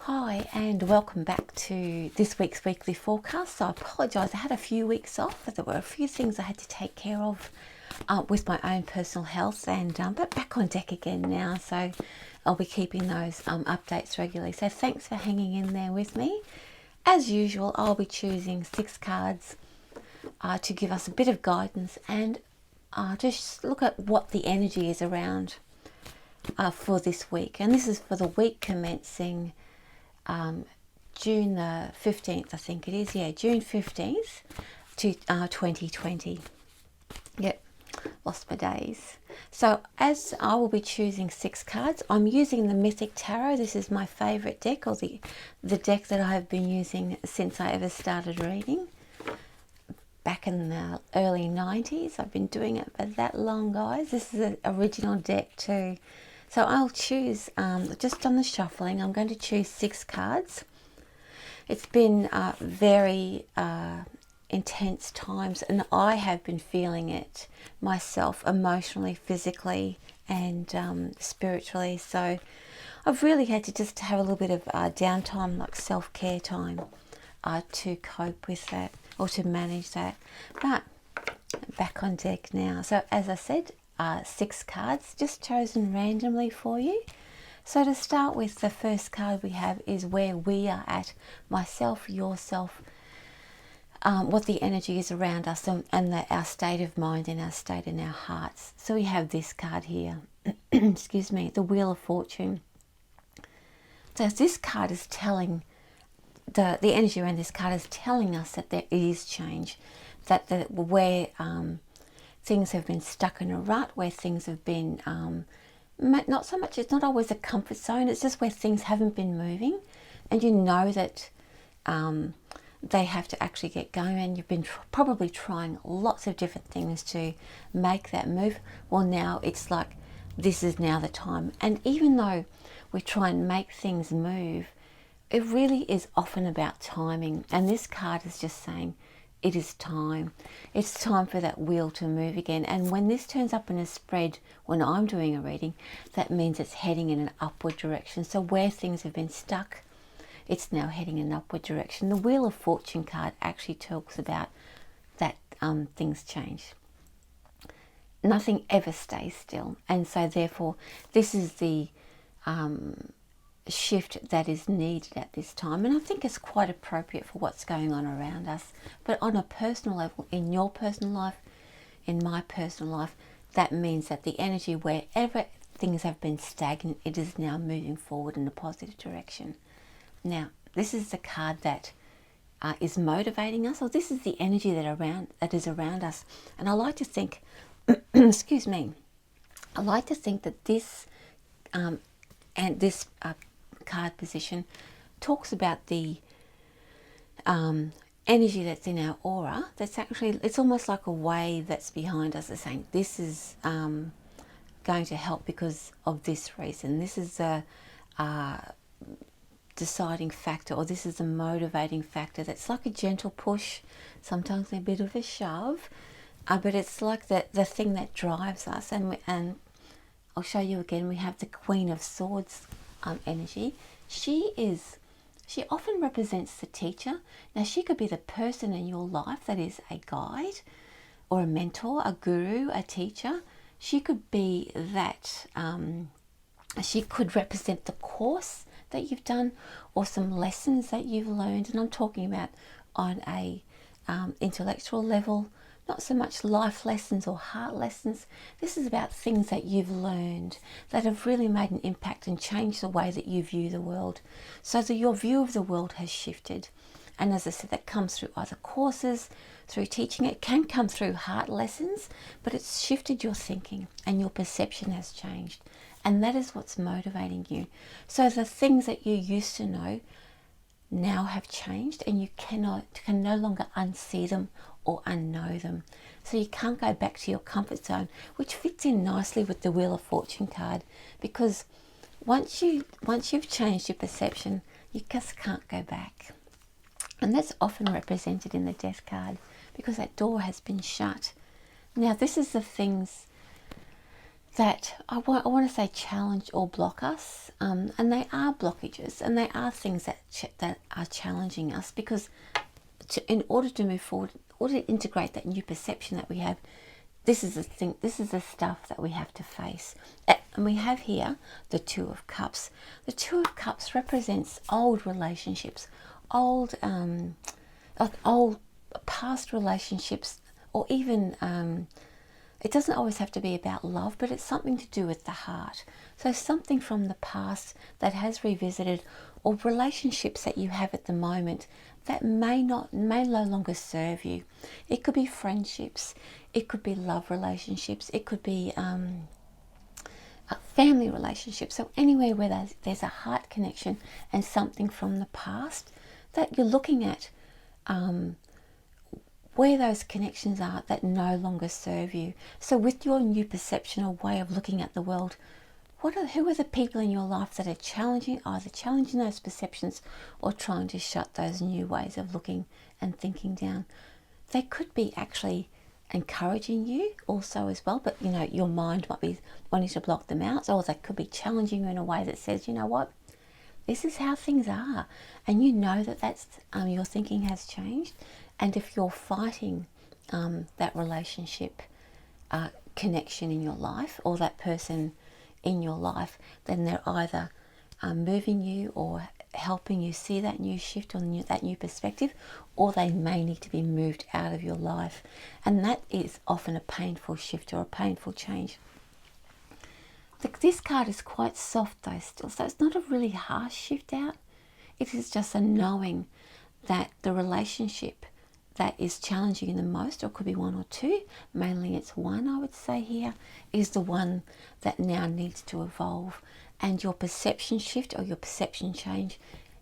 Hi and welcome back to this week's weekly forecast. So I apologise, I had a few weeks off. There were a few things I had to take care of with my own personal health, and but back on deck again now. So I'll be keeping those updates regularly. So thanks for hanging in there with me. As usual, I'll be choosing 6 cards to give us a bit of guidance and just look at what the energy is around for this week. And this is for the week commencing June the 15th, I think it is. Yeah, June 15th to 2020. Yep, lost my days. So as I will be choosing 6 cards, I'm using the Mythic Tarot. This is my favourite deck, or the deck that I have been using since I ever started reading. Back in the early 90s. I've been doing it for that long, guys. This is an original deck too. So I'll choose, just on the shuffling, I'm going to choose 6 cards. It's been very intense times, and I have been feeling it myself, emotionally, physically, and spiritually. So I've really had to just have a little bit of downtime, like self-care time, to cope with that, or to manage that. But back on deck now. So as I said, 6 cards just chosen randomly for you. So to start with, the first card we have is where we are at, myself, yourself, what the energy is around us, and our state of mind and our state in our hearts. So we have this card here, excuse me, the Wheel of Fortune. So this card is telling, the energy around this card is telling us that there is change, that where things have been stuck in a rut, where things have been not so much, it's not always a comfort zone, it's just where things haven't been moving, and you know that they have to actually get going, and you've been probably trying lots of different things to make that move. Well, now it's like this is now the time. And even though we try and make things move, it really is often about timing, and this card is just saying it is time. It's time for that wheel to move again. And when this turns up in a spread, when I'm doing a reading, that means it's heading in an upward direction. So where things have been stuck, it's now heading in an upward direction. The Wheel of Fortune card actually talks about that things change. Nothing ever stays still. And so therefore, this is the shift that is needed at this time, and I think it's quite appropriate for what's going on around us. But on a personal level, in your personal life, in my personal life, that means that the energy, wherever things have been stagnant, it is now moving forward in a positive direction. Now, this is the card that is motivating us, or this is the energy that is around us. And I like to think, excuse me, I like to think that this card position talks about the energy that's in our aura. That's actually, it's almost like a wave that's behind us, that's saying this is going to help because of this reason. This is a deciding factor, or this is a motivating factor. That's like a gentle push, sometimes a bit of a shove, but it's like the thing that drives us. And I'll show you again, we have the Queen of Swords energy. She often represents the teacher. Now, she could be the person in your life that is a guide or a mentor, a guru, a teacher. She could be that. She could represent the course that you've done, or some lessons that you've learned. And I'm talking about on a intellectual level, not so much life lessons or heart lessons. This is about things that you've learned that have really made an impact and changed the way that you view the world, so that your view of the world has shifted. And as I said, that comes through either courses, through teaching. It can come through heart lessons, but it's shifted your thinking and your perception has changed. And that is what's motivating you. So the things that you used to know now have changed, and you can no longer unsee them or unknow them. So you can't go back to your comfort zone, which fits in nicely with the Wheel of Fortune card, because once you've changed your perception, you just can't go back. And that's often represented in the Death card, because that door has been shut. Now, this is the things that I want to say challenge or block us, and they are blockages, and they are things that are challenging us, because in order to move forward, in order to integrate that new perception that we have, this is the thing, this is the stuff that we have to face. And we have here the Two of Cups. The Two of Cups represents old relationships, old past relationships, or even it doesn't always have to be about love, but it's something to do with the heart. So something from the past that has revisited, or relationships that you have at the moment that may no longer serve you. It could be friendships, it could be love relationships, it could be family relationships. So anywhere where there's a heart connection and something from the past that you're looking at, where those connections are that no longer serve you. So with your new perception or way of looking at the world, who are the people in your life that are either challenging those perceptions or trying to shut those new ways of looking and thinking down? They could be actually encouraging you also as well, but your mind might be wanting to block them out. Or they could be challenging you in a way that says, you know what, this is how things are, and you know that's your thinking has changed. And if you're fighting that relationship connection in your life, or that person in your life, then they're either moving you or helping you see that new shift or that new perspective, or they may need to be moved out of your life. And that is often a painful shift or a painful change. This card is quite soft though still, so it's not a really harsh shift out. It is just a knowing that the relationship that is challenging you the most, or could be one or two, mainly it's one, I would say here, is the one that now needs to evolve. And your perception shift or your perception change,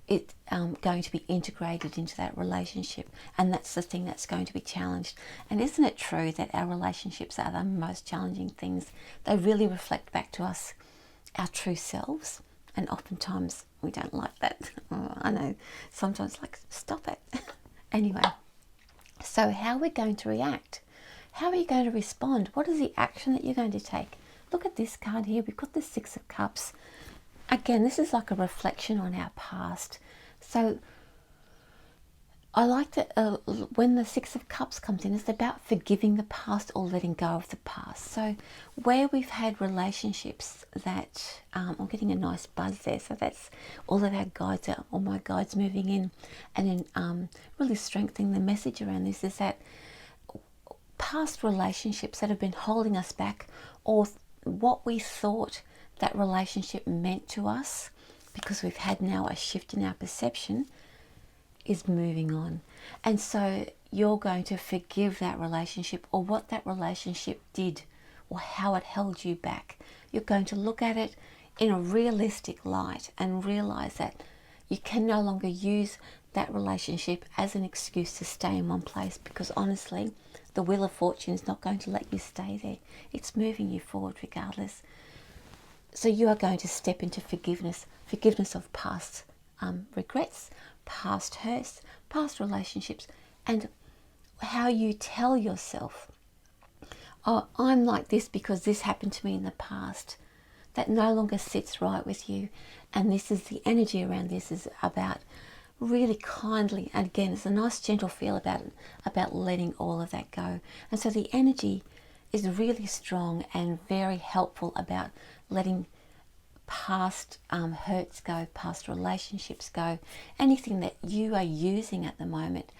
it's going to be integrated into that relationship, and that's the thing that's going to be challenged. And isn't it true that our relationships are the most challenging things? They really reflect back to us our true selves, and oftentimes we don't like that. Oh, I know, sometimes like, stop it. Anyway, so how are we going to react? How are you going to respond? What is the action that you're going to take? Look at this card here. We've got the Six of Cups. Again, this is like a reflection on our past. So I like that when the Six of Cups comes in, it's about forgiving the past or letting go of the past. So where we've had relationships that, I'm getting a nice buzz there, so that's all of our guides, all my guides moving in, and then really strengthening the message around this is that past relationships that have been holding us back, or what we thought that relationship meant to us, because we've had now a shift in our perception, is moving on. And so you're going to forgive that relationship, or what that relationship did, or how it held you back. You're going to look at it in a realistic light and realize that you can no longer use that relationship as an excuse to stay in one place, because honestly, the Wheel of Fortune is not going to let you stay there. It's moving you forward regardless. So you are going to step into forgiveness of past regrets, past hurts, past relationships, and how you tell yourself, oh, I'm like this because this happened to me in the past. That no longer sits right with you. And this is the energy around this, is about really kindly, and again, it's a nice gentle feel about it, about letting all of that go. And so the energy is really strong and very helpful about letting past hurts go, past relationships go, anything that you are using at the moment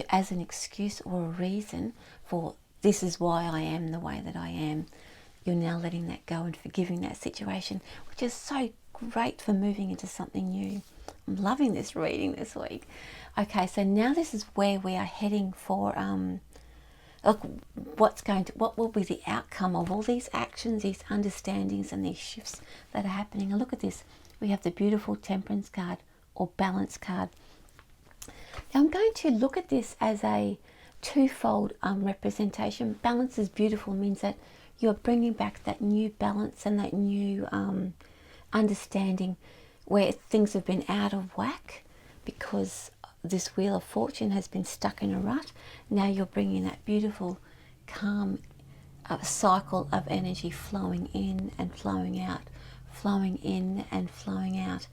as an excuse or a reason for this is why I am the way that I am. You're now letting that go and forgiving that situation, which is so great for moving into something new. I'm loving this reading this week. Okay, so now this is where we are heading for what will be the outcome of all these actions, these understandings, and these shifts that are happening. And look at this. We have the beautiful Temperance card, or Balance card. Now I'm going to look at this as a twofold representation. Balance is beautiful, means that you're bringing back that new balance and that new understanding where things have been out of whack because this Wheel of Fortune has been stuck in a rut. Now you're bringing that beautiful, calm a cycle of energy flowing in and flowing out, flowing in and flowing out.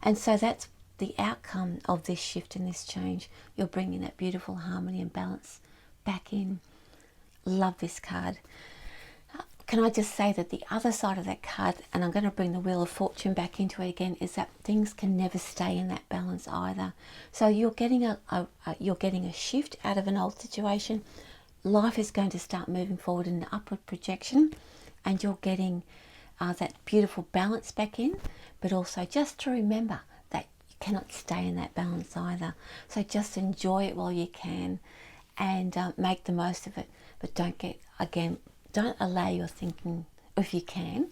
And so that's the outcome of this shift and this change. You're bringing that beautiful harmony and balance back in. Love this card. Can I just say that the other side of that card, and I'm going to bring the Wheel of Fortune back into it again, is that things can never stay in that balance either. So you're getting a shift out of an old situation. Life is going to start moving forward in an upward projection, and you're getting that beautiful balance back in. But also just to remember that you cannot stay in that balance either. So just enjoy it while you can, and make the most of it. But don't allow your thinking, if you can,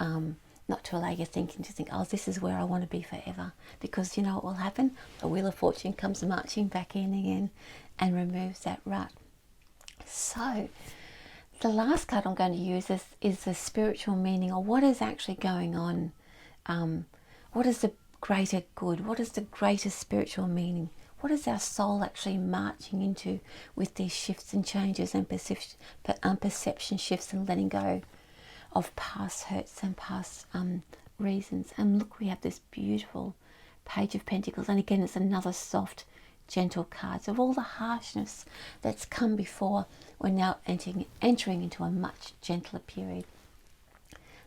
not to allow your thinking to think, oh, this is where I want to be forever. Because you know what will happen? The Wheel of Fortune comes marching back in again and removes that rut. So the last card I'm going to use is the spiritual meaning, or what is actually going on. What is the greater good? What is the greater spiritual meaning? What is our soul actually marching into with these shifts and changes and perception shifts and letting go of past hurts and past reasons? And look, we have this beautiful Page of Pentacles. And again, it's another soft, gentle card. So of all the harshness that's come before, we're now entering into a much gentler period.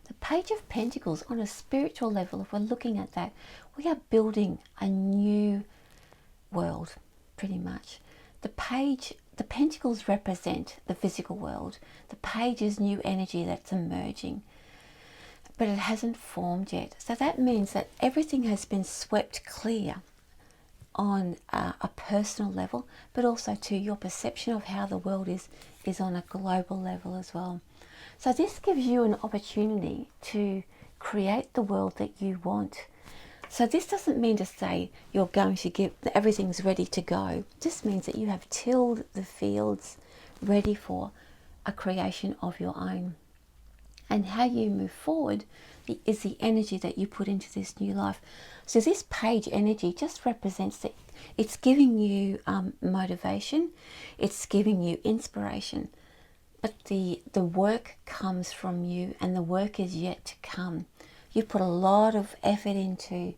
The Page of Pentacles, on a spiritual level, if we're looking at that, we are building a new world, pretty much. The Pentacles represent the physical world. The Page is new energy that's emerging, but it hasn't formed yet. So that means that everything has been swept clear on a personal level, but also to your perception of how the world is on a global level as well. So this gives you an opportunity to create the world that you want. So this doesn't mean to say you're going to give, everything's ready to go. This means that you have tilled the fields ready for a creation of your own. And how you move forward is the energy that you put into this new life. So this page energy just represents that it's giving you motivation, it's giving you inspiration. But the work comes from you, and the work is yet to come. You put a lot of effort into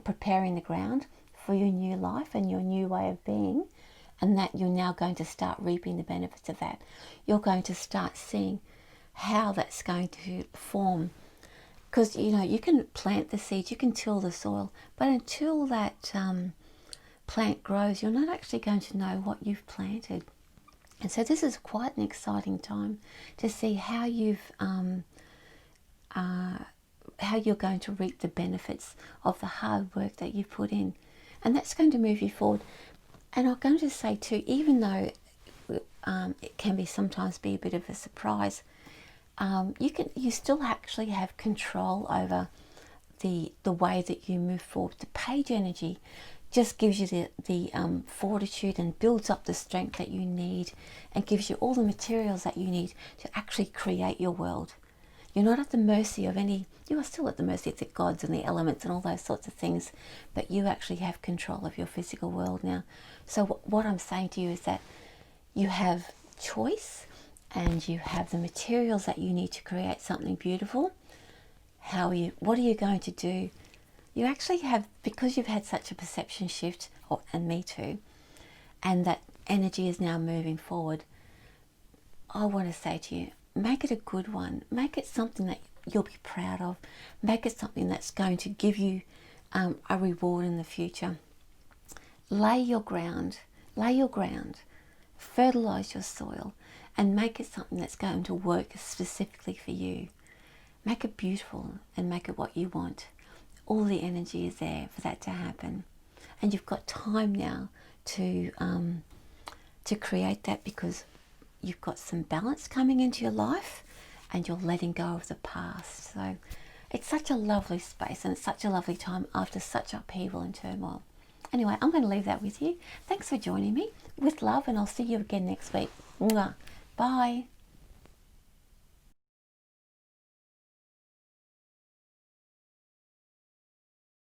preparing the ground for your new life and your new way of being, and that you're now going to start reaping the benefits of that. You're going to start seeing how that's going to form. Because, you know, you can plant the seeds, you can till the soil, but until that plant grows, you're not actually going to know what you've planted. And so this is quite an exciting time to see how how you're going to reap the benefits of the hard work that you've put in. And that's going to move you forward. And I'm going to say too, even though it can sometimes be a bit of a surprise, you still actually have control over the way that you move forward. The page energy just gives you the fortitude and builds up the strength that you need, and gives you all the materials that you need to actually create your world. You're not at the mercy of you are still at the mercy of the gods and the elements and all those sorts of things, but you actually have control of your physical world now. So what I'm saying to you is that you have choice, and you have the materials that you need to create something beautiful. What are you going to do? You actually have, because you've had such a perception shift, and me too, and that energy is now moving forward. I want to say to you, make it a good one. Make it something that you'll be proud of. Make it something that's going to give you a reward in the future. Lay your ground, fertilize your soil, and make it something that's going to work specifically for you. Make it beautiful and make it what you want. All the energy is there for that to happen, and you've got time now to create that, because you've got some balance coming into your life, and you're letting go of the past. So it's such a lovely space, and it's such a lovely time after such upheaval and turmoil. Anyway, I'm going to leave that with you. Thanks for joining me. With love, and I'll see you again next week. Mwah. Bye.